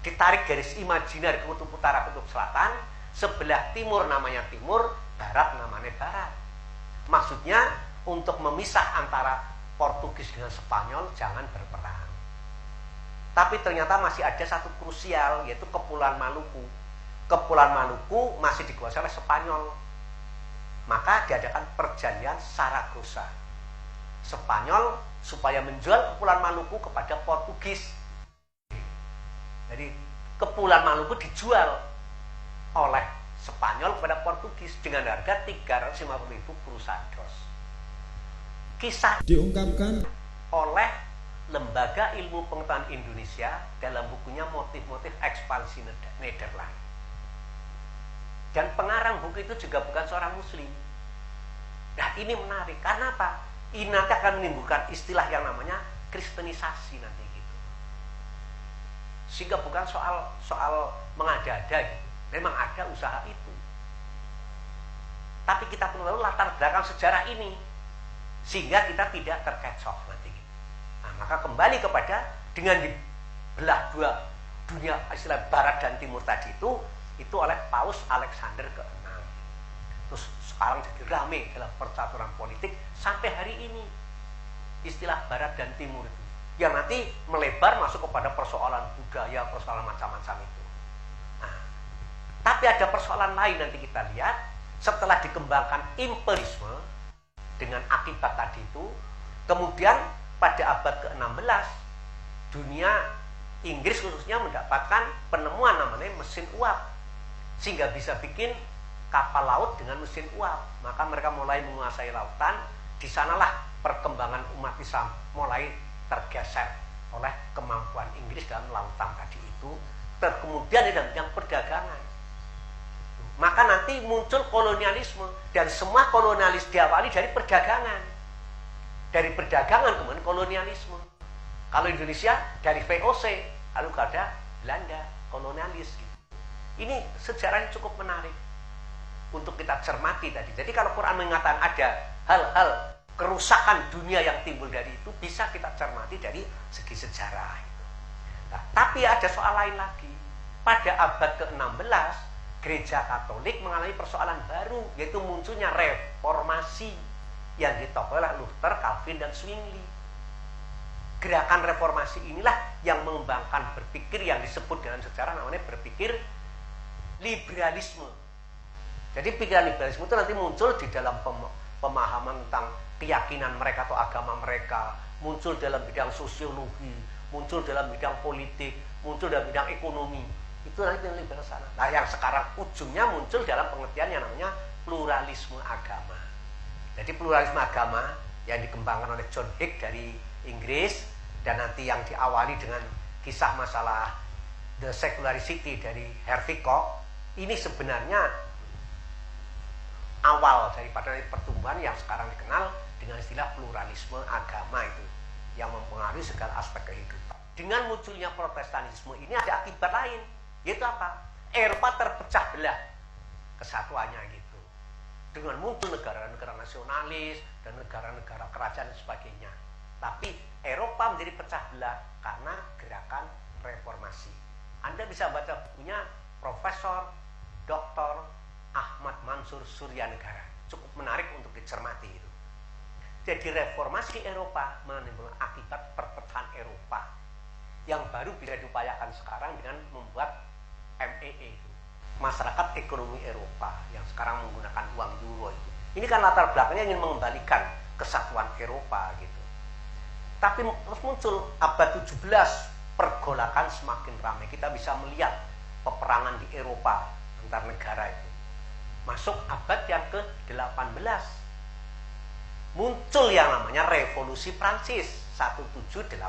ditarik garis imajiner ke kutub utara, kutub selatan, sebelah timur namanya timur, barat namanya barat. Maksudnya untuk memisah antara Portugis dengan Spanyol jangan berperang. Tapi ternyata masih ada satu krusial, yaitu Kepulauan Maluku. Kepulauan Maluku masih dikuasai oleh Spanyol. Maka diadakan perjanjian Saragossa. Spanyol supaya menjual Kepulauan Maluku kepada Portugis. Jadi Kepulauan Maluku dijual oleh Spanyol kepada Portugis dengan harga 350.000 cruzados. Kisah diungkapkan oleh Lembaga Ilmu Pengetahuan Indonesia dalam bukunya Motif-Motif Ekspansi Nederland. Dan pengarang buku itu juga bukan seorang muslim. Nah, ini menarik karena apa? Ini nanti akan menimbulkan istilah yang namanya kristenisasi nanti gitu. Sehingga bukan soal mengada-ada gitu. Memang ada usaha itu. Tapi kita perlu tahu latar belakang sejarah ini sehingga kita tidak terkecoh nanti gitu. Nah, maka kembali kepada dengan dibelah dua dunia istilah barat dan timur tadi itu oleh Paus Alexander ke-6. Terus sekarang jadi rame dalam percaturan politik sampai hari ini istilah barat dan timur itu yang nanti melebar masuk kepada persoalan budaya, persoalan macam-macam itu. Nah, tapi ada persoalan lain nanti kita lihat setelah dikembangkan imperialisme dengan akibat tadi itu, kemudian pada abad ke-16 dunia Inggris khususnya mendapatkan penemuan namanya mesin uap sehingga bisa bikin kapal laut dengan mesin uap. Maka mereka mulai menguasai lautan. Di sanalah perkembangan umat Islam mulai tergeser oleh kemampuan Inggris dalam lautan tadi itu. Kemudian dalam bidang perdagangan, maka nanti muncul kolonialisme dan semua kolonialis diawali dari perdagangan. Dari perdagangan kemudian kolonialisme. Kalau Indonesia dari VOC, lalu ada Belanda kolonialis gitu. Ini sejarahnya cukup menarik untuk kita cermati tadi. Jadi kalau Quran mengatakan ada hal-hal kerusakan dunia yang timbul dari itu, bisa kita cermati dari segi sejarah. Nah, tapi ada soal lain lagi. Pada abad ke-16, Gereja Katolik mengalami persoalan baru, yaitu munculnya reformasi yang ditopang oleh Luther, Calvin, dan Zwingli. Gerakan reformasi inilah yang mengembangkan berpikir yang disebut dengan sejarah namanya berpikir liberalisme. Jadi pikiran liberalisme itu nanti muncul di dalam pemahaman tentang keyakinan mereka atau agama mereka, muncul dalam bidang sosiologi, muncul dalam bidang politik, muncul dalam bidang ekonomi. Itu nanti yang liberal sana. Nah, yang sekarang ujungnya muncul dalam pengertian yang namanya pluralisme agama. Jadi pluralisme agama yang dikembangkan oleh John Hick dari Inggris dan nanti yang diawali dengan kisah masalah The Secularity dari Hervey Koch, ini sebenarnya awal daripada pertumbuhan yang sekarang dikenal dengan istilah pluralisme agama itu. yang mempengaruhi segala aspek kehidupan. Dengan munculnya Protestanisme ini ada akibat lain, yaitu apa? Eropa terpecah belah kesatuannya gitu. Dengan muncul negara-negara nasionalis dan negara-negara kerajaan dan sebagainya. Tapi Eropa menjadi pecah belah karena gerakan reformasi. Anda bisa baca bukunya Profesor Dr. Ahmad Mansur Suryanegara. Cukup menarik untuk dicermati itu. Jadi reformasi Eropa menimbulkan akibat perpecahan Eropa yang baru bisa diupayakan sekarang dengan membuat MEE itu, masyarakat ekonomi Eropa yang sekarang menggunakan uang euro itu. Ini kan latar belakangnya ingin mengembalikan kesatuan Eropa gitu. Tapi terus muncul abad 17, pergolakan semakin ramai. Kita bisa melihat peperangan di Eropa antar negara itu. Masuk abad yang ke-18. Muncul yang namanya Revolusi Prancis 1789.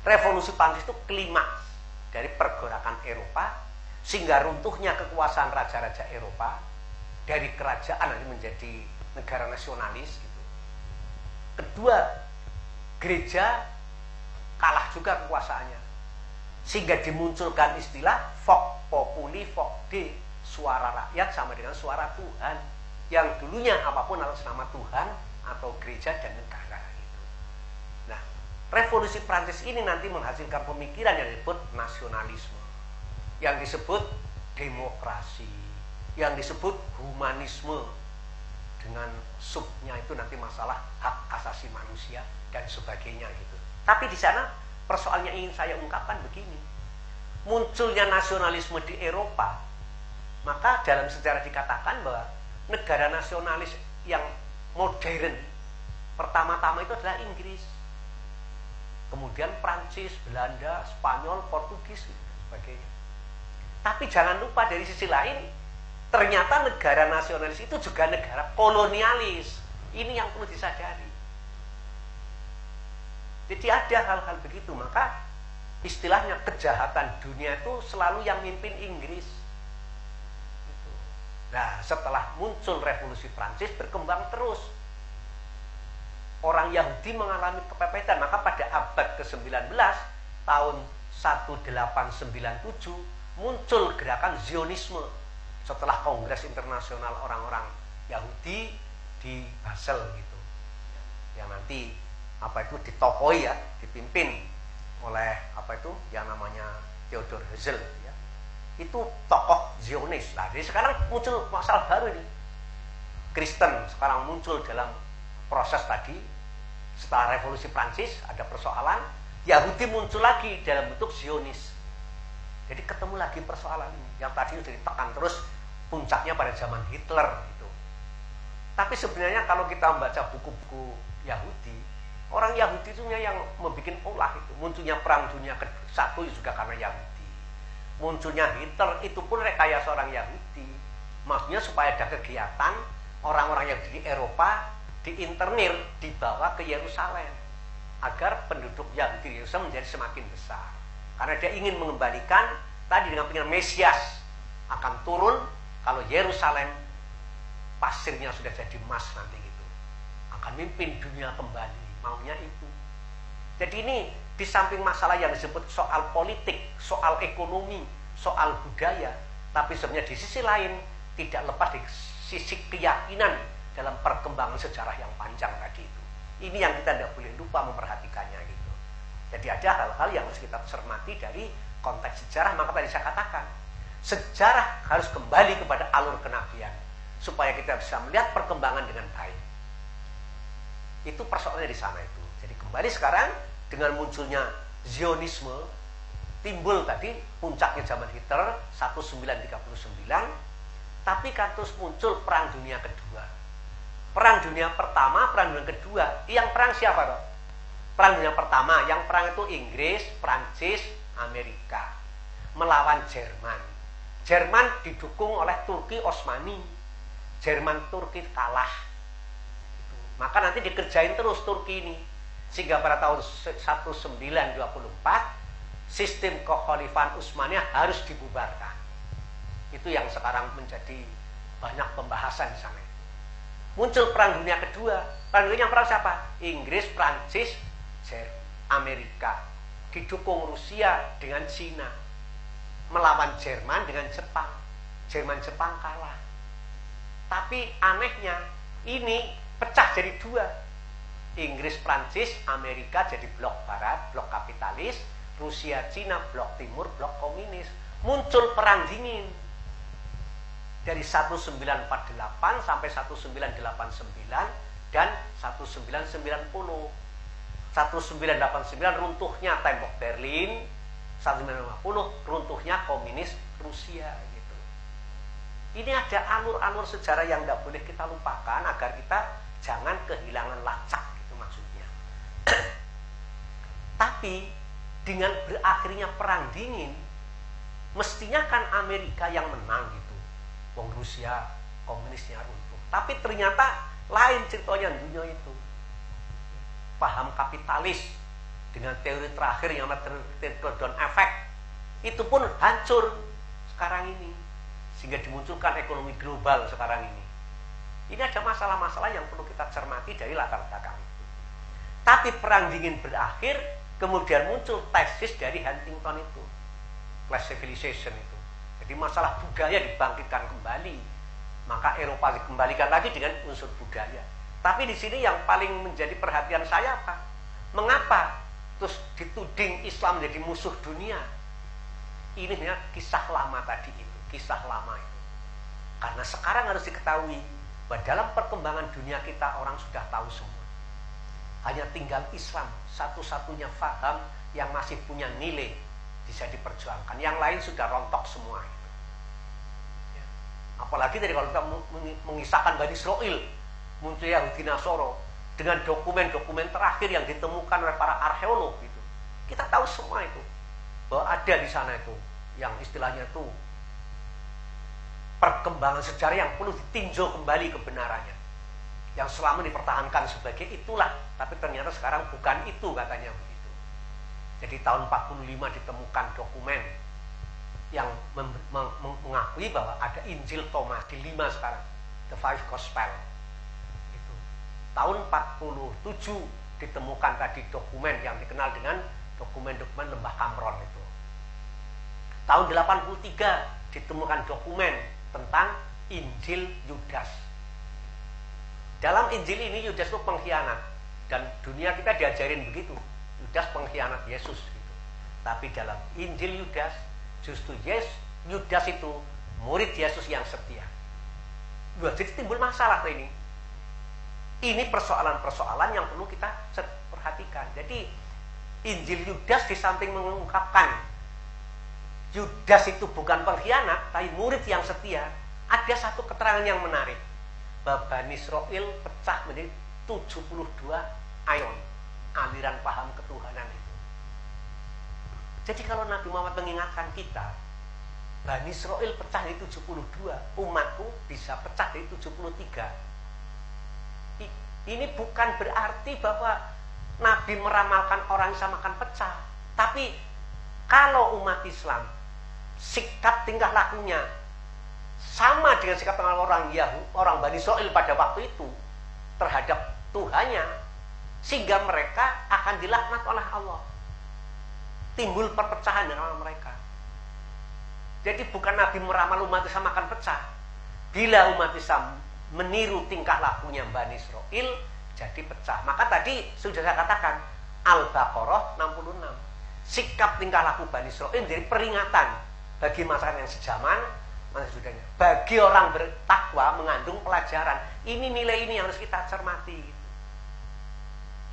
Revolusi Prancis itu klimaks dari pergerakan Eropa sehingga runtuhnya kekuasaan raja-raja Eropa dari kerajaan nanti menjadi negara nasionalis gitu. Kedua, gereja kalah juga kekuasaannya sehingga dimunculkan istilah Vox Populi Vox Dei, suara rakyat sama dengan suara Tuhan. Yang dulunya apapun atas nama Tuhan atau gereja dan negara gitu. Nah, revolusi Prancis ini nanti menghasilkan pemikiran yang disebut nasionalisme, yang disebut demokrasi, yang disebut humanisme, dengan subnya itu nanti masalah hak asasi manusia dan sebagainya gitu. Tapi di sana persoalannya ingin saya ungkapkan begini. Munculnya nasionalisme di Eropa, maka dalam sejarah dikatakan bahwa negara nasionalis yang modern pertama-tama itu adalah Inggris, kemudian Prancis, Belanda, Spanyol, Portugis dan sebagainya. Tapi jangan lupa dari sisi lain, ternyata negara nasionalis itu juga negara kolonialis. Ini yang perlu disadari. Jadi ada hal-hal begitu, maka istilahnya kejahatan dunia itu selalu yang mimpin Inggris. Nah, setelah muncul revolusi Prancis berkembang terus. Orang Yahudi mengalami kepepetan, maka pada abad ke-19 tahun 1897 muncul gerakan Zionisme setelah Kongres Internasional Orang-orang Yahudi di Basel gitu. Yang nanti ditopoi ya, dipimpin oleh yang namanya Theodor Herzl ya. Itu tokoh Zionis. Nah, jadi sekarang muncul masalah baru ini. Kristen sekarang muncul dalam proses tadi. Setelah revolusi Prancis ada persoalan, Yahudi muncul lagi dalam bentuk Zionis. Jadi ketemu lagi persoalan ini. Yang tadi sudah ditekan terus, puncaknya pada zaman Hitler gitu. Tapi sebenarnya kalau kita membaca buku-buku Yahudi, orang Yahudi itu yang membuat ulah itu. Munculnya Perang Dunia ke-1 juga karena Yahudi. Munculnya Hitler itu pun rekayasa orang Yahudi. Maksudnya supaya ada kegiatan orang-orang yang di Eropa diinternir, dibawa ke Yerusalem agar penduduk Yahudi di Yerusalem menjadi semakin besar. Karena dia ingin mengembalikan tadi dengan pengen Mesias akan turun kalau Yerusalem pasirnya sudah jadi emas nanti gitu. Akan mimpin dunia kembali, maunya itu. Jadi ini di samping masalah yang disebut soal politik, soal ekonomi, soal budaya, tapi sebenarnya di sisi lain tidak lepas dari sisi keyakinan dalam perkembangan sejarah yang panjang tadi itu. Ini yang kita tidak boleh lupa memperhatikannya gitu. Jadi ada hal-hal yang harus kita cermati dari konteks sejarah. Maka tadi saya katakan, sejarah harus kembali kepada alur kenabian supaya kita bisa melihat perkembangan dengan baik. Itu persoalannya di sana itu. Jadi kembali sekarang dengan munculnya Zionisme, timbul tadi puncaknya zaman Hitler 1939, tapi kan terus muncul Perang Dunia Kedua. Perang Dunia Pertama, Perang Dunia Kedua, yang perang siapa toh? Perang Dunia Pertama, yang perang itu Inggris, Prancis, Amerika melawan Jerman. Jerman didukung oleh Turki Osmani. Jerman Turki kalah. Maka nanti dikerjain terus Turki ini. Sehingga pada tahun 1924 sistem kekhalifahan Utsmaniyah harus dibubarkan. Itu yang sekarang menjadi banyak pembahasan di sana. Muncul Perang Dunia Kedua. Perang Dunia perang siapa? Inggris, Prancis, Amerika. Didukung Rusia dengan Cina. Melawan Jerman dengan Jepang. Jerman-Jepang kalah. Tapi anehnya, ini pecah jadi dua. Inggris, Prancis, Amerika jadi blok barat, blok kapitalis. Rusia, Cina, blok timur, blok komunis. Muncul Perang Dingin. Dari 1948 sampai 1989 dan 1990. 1989 runtuhnya tembok Berlin, 1950 runtuhnya komunis Rusia gitu. Ini ada alur-alur sejarah yang tidak boleh kita lupakan agar kita jangan kehilangan lacak gitu maksudnya. Tapi dengan berakhirnya Perang Dingin, mestinya kan Amerika yang menang gitu. Wong Rusia komunisnya runtuh. Tapi ternyata lain ceritanya dunia itu. Paham kapitalis dengan teori terakhir yang namanya trickle-down effect itu pun hancur sekarang ini, sehingga dimunculkan ekonomi global sekarang ini. Ini ada masalah-masalah yang perlu kita cermati dari latar belakang itu. Tapi Perang Dingin berakhir, kemudian muncul tesis dari Huntington itu, class civilization itu. Jadi masalah budaya dibangkitkan kembali, maka Eropa dikembalikan lagi dengan unsur budaya. Tapi di sini yang paling menjadi perhatian saya apa? Mengapa terus dituding Islam menjadi musuh dunia? Ini ya kisah lama tadi itu, kisah lama itu. Karena sekarang harus diketahui bahwa dalam perkembangan dunia kita orang sudah tahu semua. Hanya tinggal Islam satu-satunya faham yang masih punya nilai bisa diperjuangkan. Yang lain sudah rontok semua. Apalagi tadi kalau kita mengisahkan Bani Israil, muncul Yahudi Nasoro dengan dokumen-dokumen terakhir yang ditemukan oleh para arkeolog gitu. Kita tahu semua itu bahwa ada di sana itu yang istilahnya itu perkembangan sejarah yang perlu ditinjau kembali kebenarannya. Yang selama dipertahankan sebagai itulah, tapi ternyata sekarang bukan itu katanya begitu. Jadi tahun 45 ditemukan dokumen yang mengakui bahwa ada Injil Thomas di 5 sekarang, the 5 Gospel. Itu. Tahun 47 ditemukan tadi dokumen yang dikenal dengan dokumen-dokumen Lembah Kamron itu. Tahun 83 ditemukan dokumen tentang Injil Yudas. Dalam Injil ini Yudas itu pengkhianat, dan dunia kita diajarin begitu, Yudas pengkhianat Yesus gitu. Tapi dalam Injil Yudas justru Yudas itu murid Yesus yang setia. Jadi timbul masalah ini. Ini persoalan-persoalan yang perlu kita perhatikan. Jadi Injil Yudas di samping mengungkapkan Yudas itu bukan pengkhianat, tapi murid yang setia, ada satu keterangan yang menarik. Bahwa Bani Israil pecah menjadi 72 ion, aliran paham ketuhanan itu. Jadi kalau Nabi Muhammad mengingatkan kita, Bani Israil pecah dari 72, umatku bisa pecah dari 73. Ini bukan berarti bahwa Nabi meramalkan orang Islam akan pecah. Tapi kalau umat Islam sikap tingkah lakunya sama dengan sikap tingkah orang Yahudi, orang Bani Israil pada waktu itu terhadap Tuhannya, sehingga mereka akan dilaknat oleh Allah. Timbul perpecahan dalam mereka. Jadi bukan Nabi meramal umat Islam akan pecah. Bila umat Islam meniru tingkah lakunya Bani Israil, jadi pecah. Maka tadi sudah saya katakan, Al-Baqarah 66. Sikap tingkah laku Bani Israil jadi peringatan bagi masyarakat yang sejaman, masa sudahnya. Bagi orang bertakwa mengandung pelajaran. Ini nilai ini yang harus kita cermati.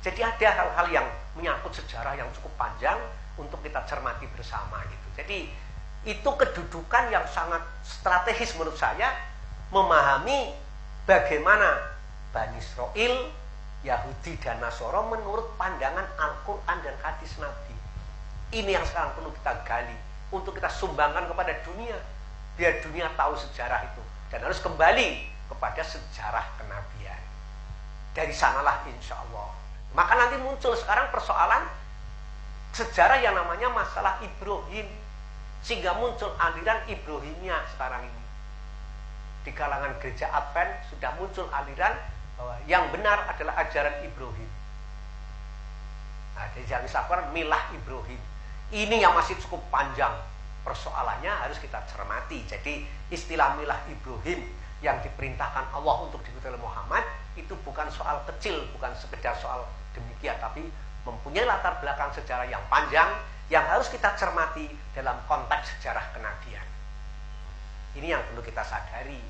Jadi ada hal-hal yang menyangkut sejarah yang cukup panjang untuk kita cermati bersama gitu. Jadi itu kedudukan yang sangat strategis menurut saya, memahami bagaimana Bani Israil, Yahudi dan Nasoro menurut pandangan Al-Quran dan hadis Nabi. Ini yang sekarang perlu kita gali untuk kita sumbangkan kepada dunia, biar dunia tahu sejarah itu dan harus kembali kepada sejarah kenabian. Dari sanalah insya Allah. Maka nanti muncul sekarang persoalan sejarah yang namanya masalah Ibrahim, sehingga muncul aliran Ibrahimnya sekarang ini. Di kalangan gereja Advent sudah muncul aliran bahwa yang benar adalah ajaran Ibrahim. Nah, jadi jangan disamakan milah Ibrahim. Ini yang masih cukup panjang persoalannya, harus kita cermati. Jadi istilah milah Ibrahim yang diperintahkan Allah untuk diikuti oleh Muhammad itu bukan soal kecil, bukan sekedar soal demikian, tapi mempunyai latar belakang sejarah yang panjang yang harus kita cermati dalam konteks sejarah kenabian. Ini yang perlu kita sadari.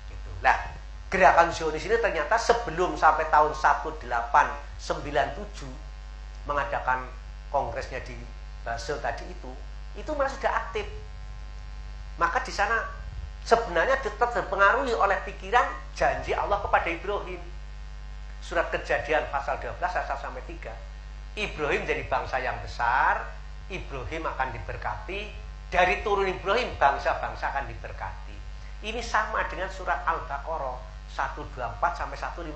Gitu. Nah, gerakan Zionis ini ternyata sebelum sampai tahun 1897 mengadakan kongresnya di Basel tadi itu malah sudah aktif. Maka di sana sebenarnya tetap terpengaruhi oleh pikiran janji Allah kepada Ibrahim. Surat Kejadian pasal 12 ayat 1 sampai 3. Ibrahim jadi bangsa yang besar, Ibrahim akan diberkati, dari turun Ibrahim bangsa-bangsa akan diberkati. Ini sama dengan surat Al-Baqarah 124 sampai 151.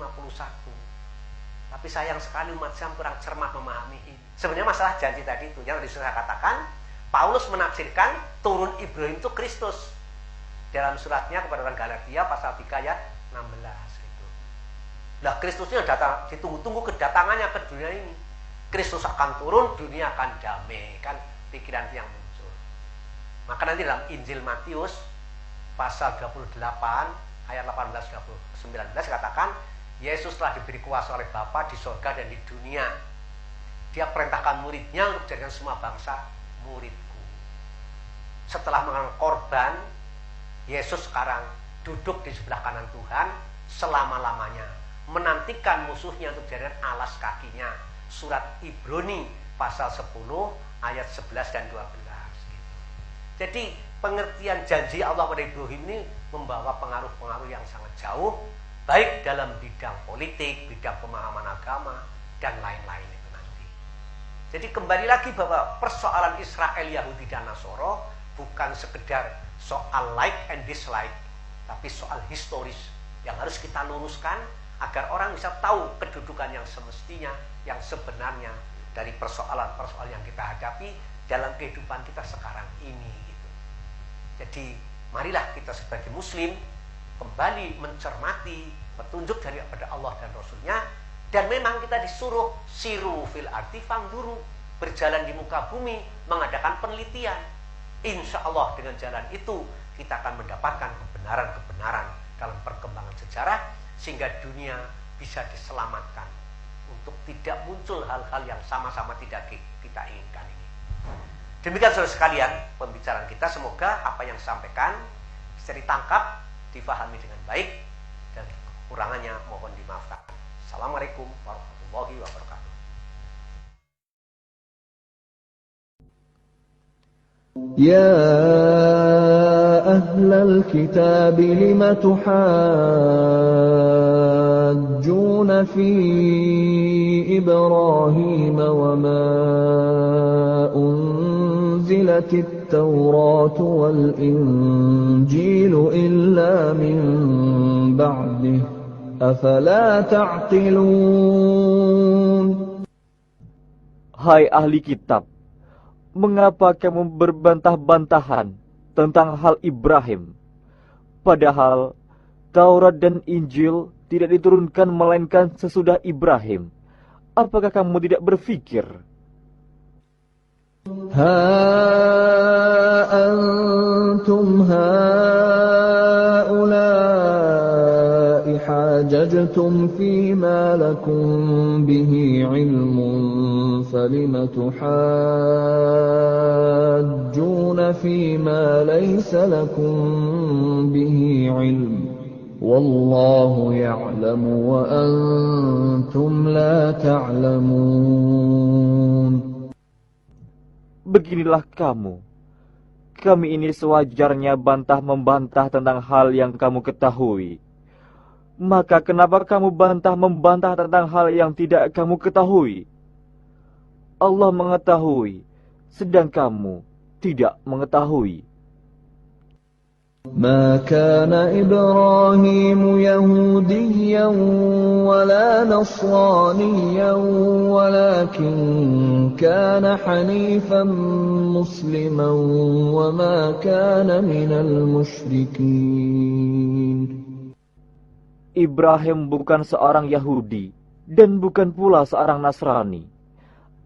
Tapi sayang sekali umat Islam kurang cermat memahami ini. Sebenarnya masalah janji tadi itu yang tadi saya katakan, Paulus menafsirkan turun Ibrahim itu Kristus dalam suratnya kepada orang Galatia pasal 3 ayat 16 itu. Nah, Kristusnya datang, ditunggu-tunggu kedatangannya ke dunia ini. Kristus akan turun, dunia akan damai, kan pikiran yang muncul. Maka nanti dalam Injil Matius pasal 28 ayat 18-19 katakan Yesus telah diberi kuasa oleh Bapa di surga dan di dunia. Dia perintahkan muridnya untuk menjadikan semua bangsa muridku. Setelah mengalami korban, Yesus sekarang duduk di sebelah kanan Tuhan selama-lamanya, menantikan musuhnya untuk dijadikan alas kakinya. Surat Ibrani pasal 10 ayat 11 dan 12 gitu. Jadi pengertian janji Allah pada Ibrahim ini membawa pengaruh-pengaruh yang sangat jauh, baik dalam bidang politik, bidang pemahaman agama, dan lain-lain itu nanti. Jadi kembali lagi bahwa persoalan Israel, Yahudi, dan Nasoro bukan sekedar soal like and dislike, tapi soal historis yang harus kita luruskan agar orang bisa tahu kedudukan yang semestinya, yang sebenarnya dari persoalan-persoalan yang kita hadapi dalam kehidupan kita sekarang ini gitu. Jadi marilah kita sebagai muslim kembali mencermati petunjuk daripada Allah dan Rasulnya, dan memang kita disuruh siru fil ardi fangduru, berjalan di muka bumi, mengadakan penelitian. Insya Allah dengan jalan itu kita akan mendapatkan kebenaran-kebenaran dalam perkembangan sejarah, sehingga dunia bisa diselamatkan untuk tidak muncul hal-hal yang sama-sama tidak kita inginkan ini. Demikian saudara sekalian pembicaraan kita, semoga apa yang disampaikan bisa ditangkap, difahami dengan baik, dan kekurangannya mohon dimaafkan. Assalamualaikum warahmatullahi wabarakatuh. يا أهل الكتاب لم تحاجون في إبراهيم وما أنزلت التوراة والإنجيل إلا من بعده أفلا تعقلون. Hai ahli kitab, mengapa kamu berbantah-bantahan tentang hal Ibrahim? Padahal Taurat dan Injil tidak diturunkan melainkan sesudah Ibrahim. Apakah kamu tidak berpikir? Ha antum haula'i hajajtum fima lakum bihi ilmun falima tuhajjuna fima laysa lakum bihi ilm wallahu ya'lamu wa antum la ta'lamun. Beginilah kamu. Kami ini sewajarnya bantah-membantah tentang hal yang kamu ketahui. Maka kenapa kamu bantah-membantah tentang hal yang tidak kamu ketahui? Allah mengetahui, sedang kamu tidak mengetahui. ما كان إبراهيم يهوديا ولا نصرانيا ولكن كان حنيفا مسلما وما كان من المشركين. Ibrahim bukan seorang Yahudi dan bukan pula seorang Nasrani.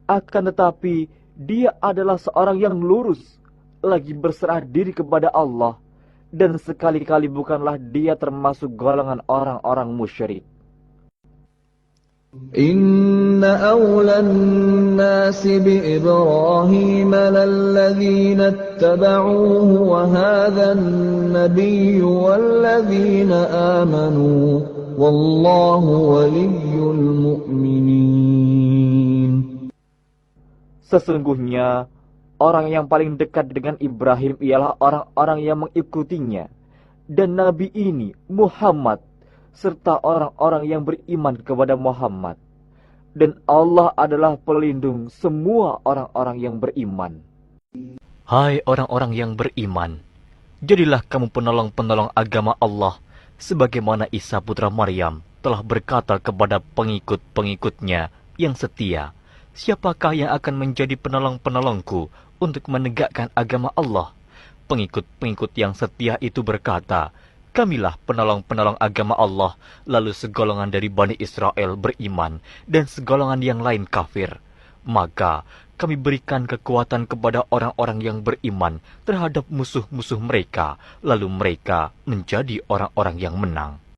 Akan tetapi dia adalah seorang yang lurus, lagi berserah diri kepada Allah, dan sekali-kali bukanlah dia termasuk golongan orang-orang musyrik. Inna awlan nasi bi Ibrahim lalladhina ittaba'uhu wa hadha an-nabiyyu walladhina amanu wallahu waliyyul mu'minin. Sesungguhnya orang yang paling dekat dengan Ibrahim ialah orang-orang yang mengikutinya, dan Nabi ini Muhammad, serta orang-orang yang beriman kepada Muhammad. Dan Allah adalah pelindung semua orang-orang yang beriman. Hai orang-orang yang beriman, jadilah kamu penolong-penolong agama Allah, sebagaimana Isa putra Maryam telah berkata kepada pengikut-pengikutnya yang setia, siapakah yang akan menjadi penolong-penolongku untuk menegakkan agama Allah? Pengikut-pengikut yang setia itu berkata, kamilah penolong-penolong agama Allah. Lalu segolongan dari Bani Israel beriman dan segolongan yang lain kafir. Maka kami berikan kekuatan kepada orang-orang yang beriman terhadap musuh-musuh mereka. Lalu mereka menjadi orang-orang yang menang.